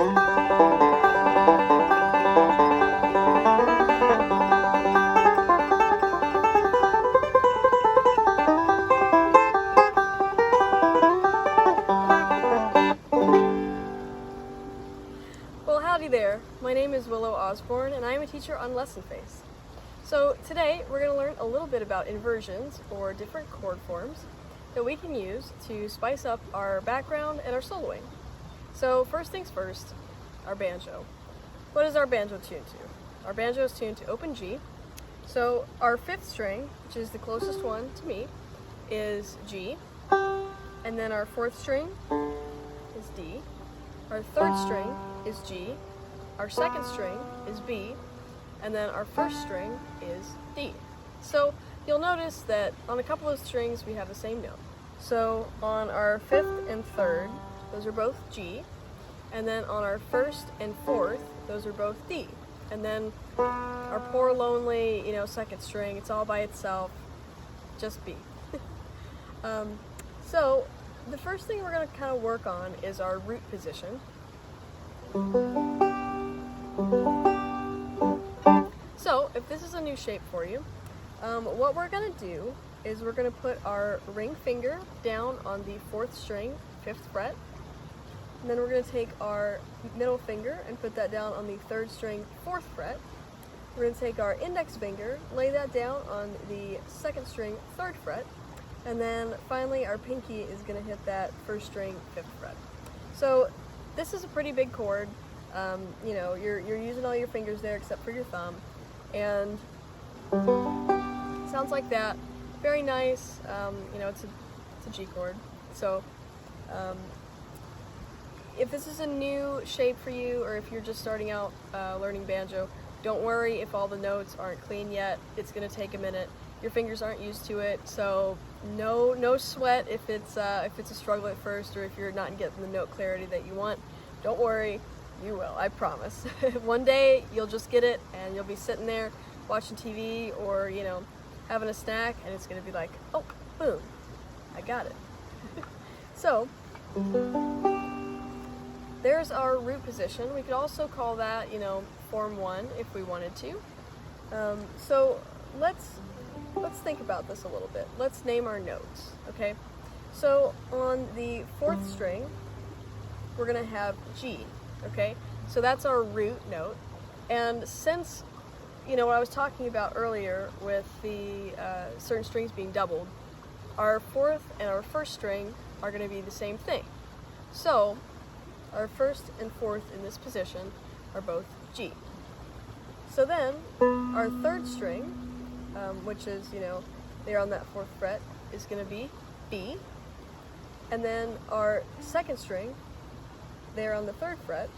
Well, howdy there. My name is Willow Osborne, and I am a teacher on Lessonface. So today we're going to learn a little bit about inversions, or different chord forms, that we can use to spice up our background and our soloing. So first things first, our banjo. What is our banjo tuned to? Our banjo is tuned to open G. So our fifth string, which is the closest one to me, is G. And then our fourth string is D. Our third string is G. Our second string is B. And then our first string is D. So you'll notice that on a couple of strings we have the same note. So on our fifth and third, those are both G. And then on our first and fourth, those are both D. And then our poor lonely, second string, it's all by itself, just B. So the first thing we're going to kind of work on is our root position. So if this is a new shape for you, what we're going to do is we're going to put our ring finger down on the fourth string, 5th fret. And then we're going to take our middle finger and put that down on the third string, 4th fret. We're going to take our index finger, lay that down on the second string, 3rd fret. And then finally our pinky is going to hit that first string, 5th fret. So this is a pretty big chord. You're using all your fingers there except for your thumb. And it sounds like that. Very nice. It's a G chord. So if this is a new shape for you, or if you're just starting out learning banjo, don't worry if all the notes aren't clean yet. It's going to take a minute. Your fingers aren't used to it, so no sweat if it's a struggle at first, or if you're not getting the note clarity that you want. Don't worry, you will, I promise. One day you'll just get it, and you'll be sitting there watching TV or having a snack, and it's going to be like, oh, boom, I got it. So there's our root position. We could also call that, form 1 if we wanted to. So let's think about this a little bit. Let's name our notes, okay? So on the 4th string, we're going to have G, okay? So that's our root note. And since, what I was talking about earlier with the certain strings being doubled, our 4th and our 1st string are going to be the same thing. So our 1st and 4th in this position are both G. So then our 3rd string, which is, there on that 4th fret, is going to be B. And then our 2nd string, there on the 3rd fret,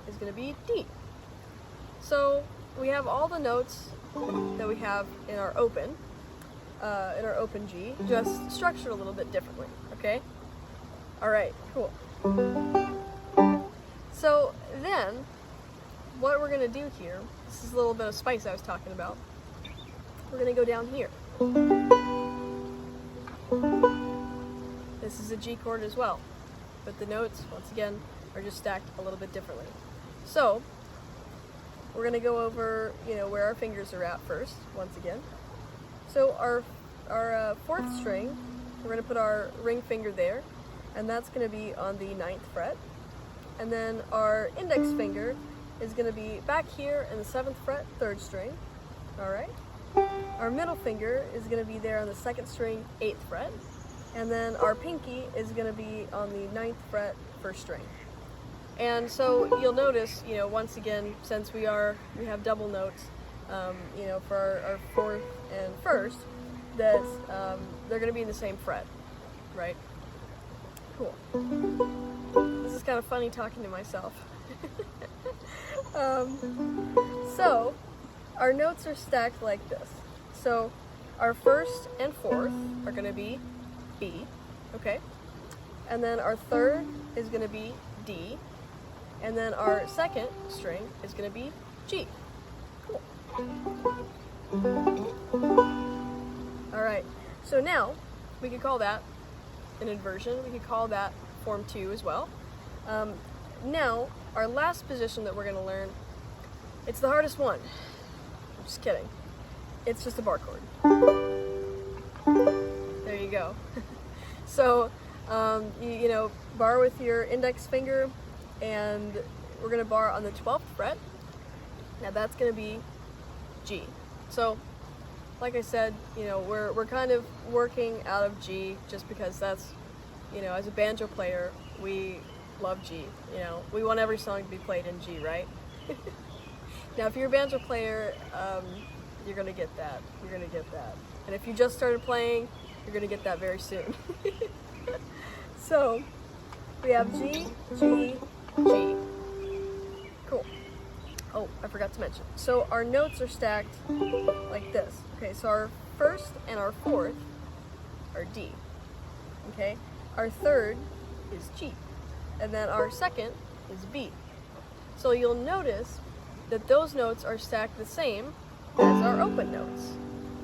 is going to be D. So we have all the notes that we have in our open G, just structured a little bit differently, okay? All right, cool. So then, what we're going to do here, this is a little bit of spice I was talking about. We're going to go down here. This is a G chord as well, but the notes, once again, are just stacked a little bit differently. So we're going to go over, where our fingers are at first, once again. So our 4th string, we're going to put our ring finger there, and that's going to be on the 9th fret. And then our index finger is going to be back here in the 7th fret, 3rd string. All right. Our middle finger is going to be there on the 2nd string, 8th fret. And then our pinky is going to be on the 9th fret, 1st string. And so you'll notice, once again, since we have double notes, for our 4th and 1st, that they're going to be in the same fret, right? Cool. This is kind of funny talking to myself. So our notes are stacked like this. So our 1st and 4th are going to be B, okay? And then our 3rd is going to be D. And then our 2nd string is going to be G. Cool. All right, so now we could call that an inversion. We could call that form 2 as well. now, our last position that we're going to learn, it's the hardest one. I'm just kidding. It's just a bar chord. There you go. So, you know, bar with your index finger, and we're going to bar on the 12th fret. Now that's going to be G. So, like I said, you know, we're kind of working out of G just because that's, you know, as a banjo player, we love G. You know, we want every song to be played in G, right? Now, if you're a banjo player, you're going to get that. You're going to get that. And if you just started playing, you're going to get that very soon. So, we have G, G, G. Cool. Oh, I forgot to mention. So our notes are stacked like this. Okay, so our first and our fourth are D. Okay, our third is G. And then our second is B. So you'll notice that those notes are stacked the same as our open notes.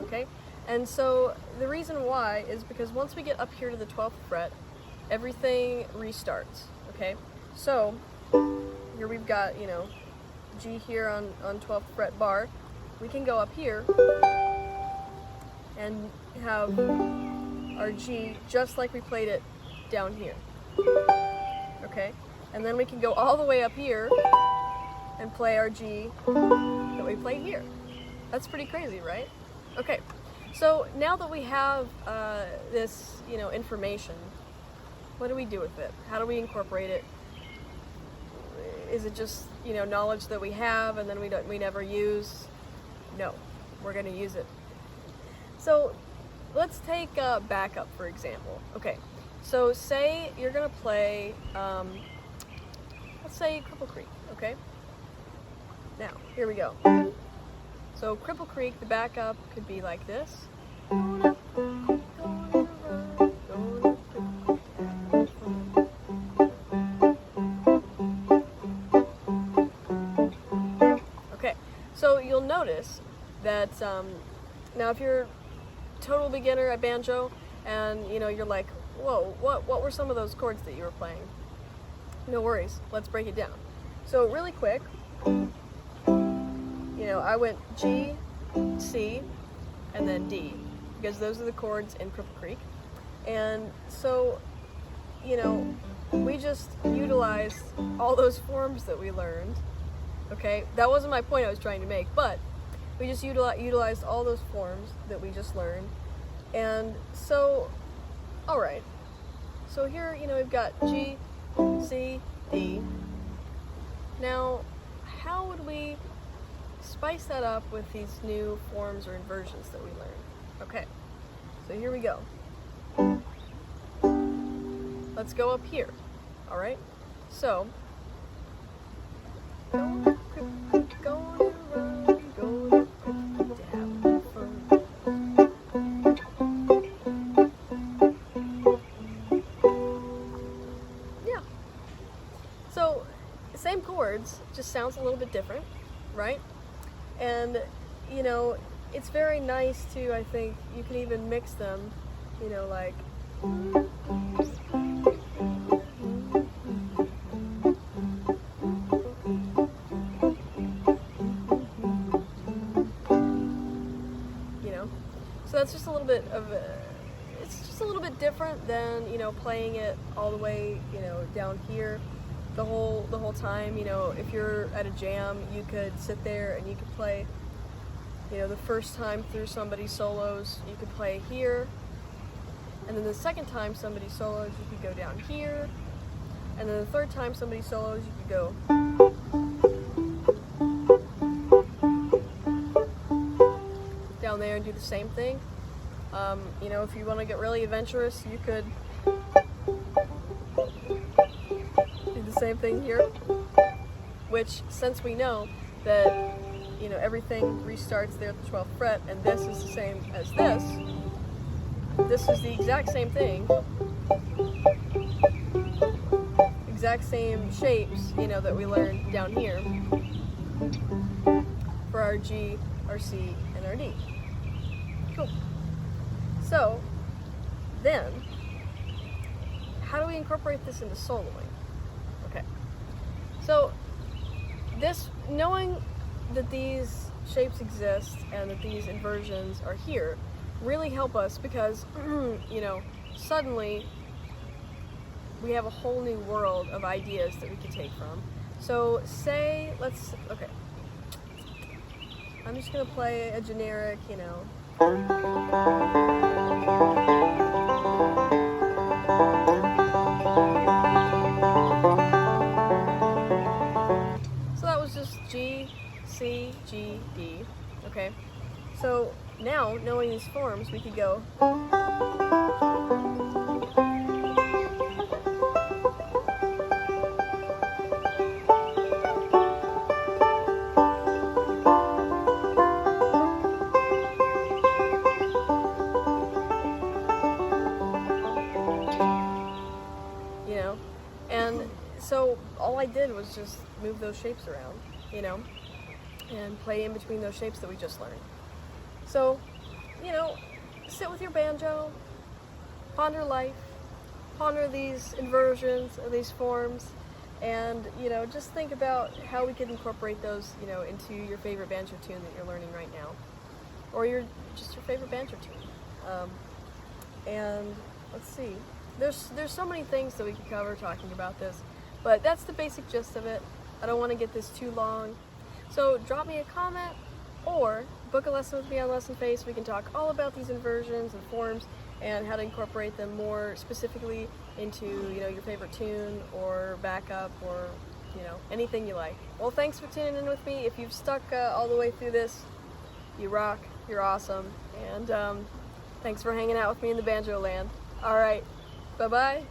Okay, and so the reason why is because once we get up here to the 12th fret, everything restarts. Okay, so here we've got, you know, G here on 12th fret bar. We can go up here and have our G just like we played it down here. Okay, and then we can go all the way up here and play our G that we play here. That's pretty crazy, right? Okay, so now that we have this, you know, information, what do we do with it? How do we incorporate it? Is it just, you know, knowledge that we have and then we never use? No, we're going to use it. So let's take backup, for example. Okay, so say you're going to play, let's say Cripple Creek, okay? Now, here we go. So Cripple Creek, the backup could be like this. So you'll notice that now if you're a total beginner at banjo and you know you're like, whoa, what were some of those chords that you were playing? No worries, let's break it down. So really quick, you know, I went G, C, and then D because those are the chords in Cripple Creek. And so, you know, we just utilized all those forms that we learned. Okay, that wasn't my point I was trying to make, but we just utilized all those forms that we just learned. And so, all right, so here, you know, we've got G, C, D. Now, how would we spice that up with these new forms or inversions that we learned? Okay, so here we go. Let's go up here, all right? So, yeah. So, same chords, just sounds a little bit different, right? And, you know, it's very nice to, I think, you can even mix them, you know, like... So that's just a little bit of it's just a little bit different than, you know, playing it all the way, you know, down here the whole time. You know, if you're at a jam, you could sit there and you could play, you know, the first time through somebody's solos, you could play here, and then the second time somebody solos, you could go down here, and then the third time somebody solos, you could go down there and do the same thing. You know, if you want to get really adventurous, you could do the same thing here, which, since we know that, you know, everything restarts there at the 12th fret, and this is the same as this is the exact same thing, exact same shapes, you know, that we learned down here for our G, our C, and our D. Cool. So, then, how do we incorporate this into soloing? Okay, knowing that these shapes exist and that these inversions are here really help us because, you know, suddenly we have a whole new world of ideas that we can take from. So say, okay, I'm just gonna play a generic, you know. So that was just G, C, G, D, okay? So now, knowing these forms, we could go. You know, and so all I did was just move those shapes around, you know, and play in between those shapes that we just learned. So, you know, sit with your banjo, ponder life, ponder these inversions, these forms, and, you know, just think about how we could incorporate those, you know, into your favorite banjo tune that you're learning right now, or just your favorite banjo tune. And let's see, there's so many things that we could cover talking about this, but that's the basic gist of it. I don't want to get this too long, so drop me a comment or book a lesson with me on Lessonface. We can talk all about these inversions and forms and how to incorporate them more specifically into, you know, your favorite tune or backup or, you know, anything you like. Well, thanks for tuning in with me. If you've stuck all the way through this, you rock, you're awesome, and thanks for hanging out with me in the banjo land. All right, bye-bye.